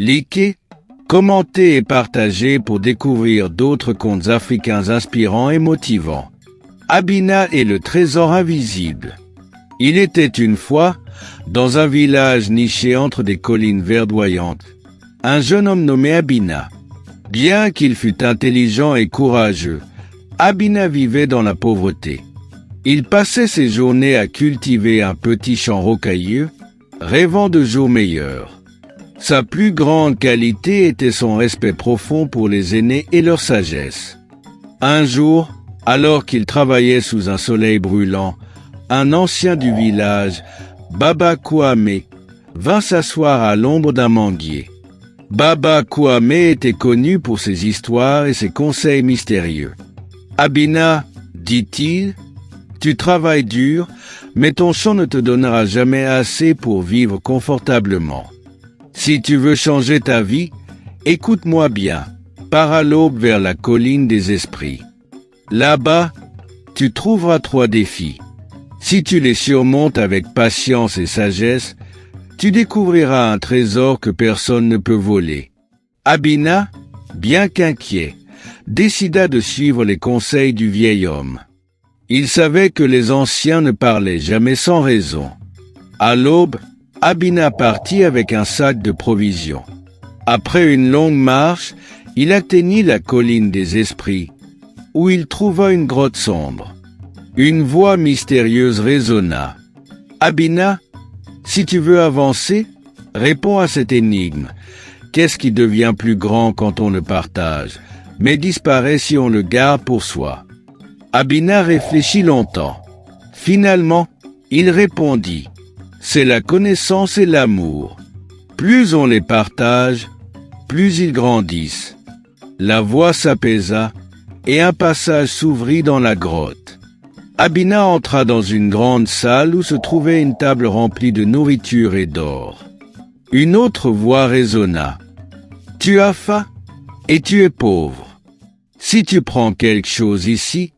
Likez, commentez et partagez pour découvrir d'autres contes africains inspirants et motivants. Abina et le trésor invisible. Il était une fois, dans un village niché entre des collines verdoyantes, un jeune homme nommé Abina. Bien qu'il fût intelligent et courageux, Abina vivait dans la pauvreté. Il passait ses journées à cultiver un petit champ rocailleux, rêvant de jours meilleurs. Sa plus grande qualité était son respect profond pour les aînés et leur sagesse. Un jour, alors qu'il travaillait sous un soleil brûlant, un ancien du village, Baba Kwame, vint s'asseoir à l'ombre d'un manguier. Baba Kwame était connu pour ses histoires et ses conseils mystérieux. « Abina, dit-il, tu travailles dur, mais ton champ ne te donnera jamais assez pour vivre confortablement. Si tu veux changer ta vie, écoute-moi bien, pars à l'aube vers la colline des esprits. Là-bas, tu trouveras 3 défis. Si tu les surmontes avec patience et sagesse, tu découvriras un trésor que personne ne peut voler. » Abina, bien qu'inquiet, décida de suivre les conseils du vieil homme. Il savait que les anciens ne parlaient jamais sans raison. À l'aube, Abina partit avec un sac de provisions. Après une longue marche, il atteignit la colline des esprits, où il trouva une grotte sombre. Une voix mystérieuse résonna. « Abina, si tu veux avancer, réponds à cette énigme. Qu'est-ce qui devient plus grand quand on le partage, mais disparaît si on le garde pour soi ?» Abina réfléchit longtemps. Finalement, il répondit « C'est la connaissance et l'amour. Plus on les partage, plus ils grandissent. » La voix s'apaisa et un passage s'ouvrit dans la grotte. Abina entra dans une grande salle où se trouvait une table remplie de nourriture et d'or. Une autre voix résonna. « Tu as faim et tu es pauvre. Si tu prends quelque chose ici,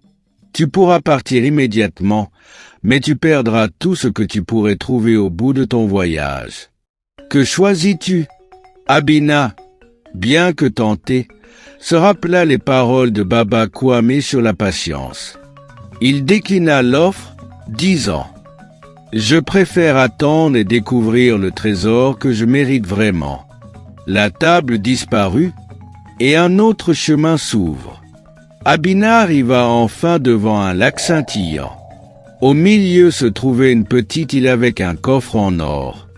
tu pourras partir immédiatement, mais tu perdras tout ce que tu pourrais trouver au bout de ton voyage. Que choisis-tu » Abina, bien que tenté, se rappela les paroles de Baba Kwame sur la patience. Il déclina l'offre, disant « Je préfère attendre et découvrir le trésor que je mérite vraiment. » La table disparut et un autre chemin s'ouvre. Abina arriva enfin devant un lac scintillant. Au milieu se trouvait une petite île avec un coffre en or.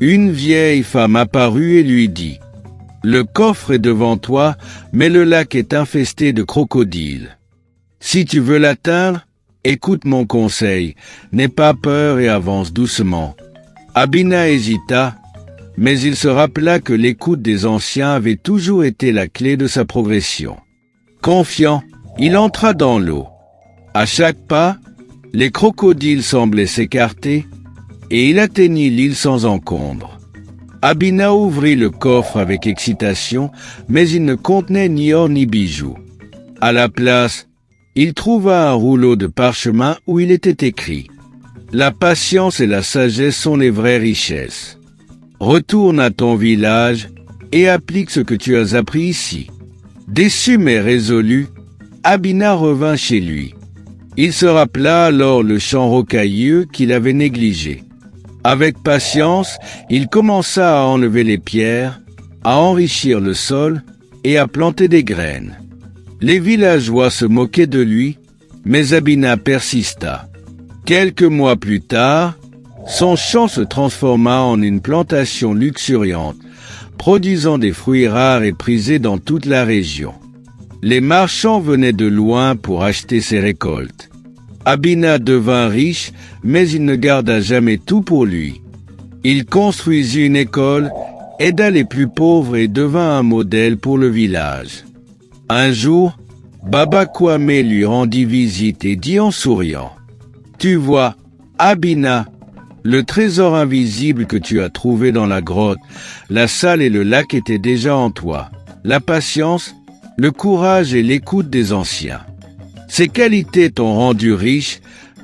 Une vieille femme apparut et lui dit « Le coffre est devant toi, mais le lac est infesté de crocodiles. Si tu veux l'atteindre, écoute mon conseil, n'aie pas peur et avance doucement. » Abina hésita, mais il se rappela que l'écoute des anciens avait toujours été la clé de sa progression. Confiant, il entra dans l'eau. À chaque pas, les crocodiles semblaient s'écarter, et il atteignit l'île sans encombre. Abina ouvrit le coffre avec excitation, mais il ne contenait ni or ni bijoux. À la place, il trouva un rouleau de parchemin où il était écrit « La patience et la sagesse sont les vraies richesses. Retourne à ton village et applique ce que tu as appris ici. » Déçu mais résolu, Abina revint chez lui. Il se rappela alors le champ rocailleux qu'il avait négligé. Avec patience, il commença à enlever les pierres, à enrichir le sol et à planter des graines. Les villageois se moquaient de lui, mais Abina persista. Quelques mois plus tard, son champ se transforma en une plantation luxuriante, produisant des fruits rares et prisés dans toute la région. Les marchands venaient de loin pour acheter ses récoltes. Abina devint riche, mais il ne garda jamais tout pour lui. Il construisit une école, aida les plus pauvres et devint un modèle pour le village. Un jour, Baba Kwame lui rendit visite et dit en souriant « Tu vois, Abina, le trésor invisible que tu as trouvé dans la grotte, la salle et le lac étaient déjà en toi. La patience, le courage et l'écoute des anciens. Ces qualités t'ont rendu riche,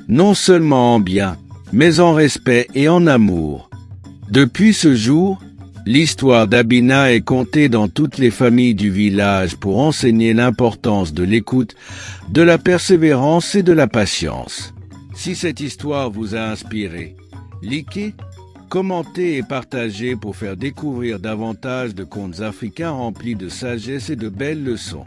non seulement en bien, mais en respect et en amour. Depuis ce jour, L'histoire d'Abina est contée dans toutes les familles du village pour enseigner l'importance de l'écoute, de la persévérance et de la patience. Si cette histoire vous a inspiré, likez, commentez et partagez pour faire découvrir davantage de contes africains remplis de sagesse et de belles leçons.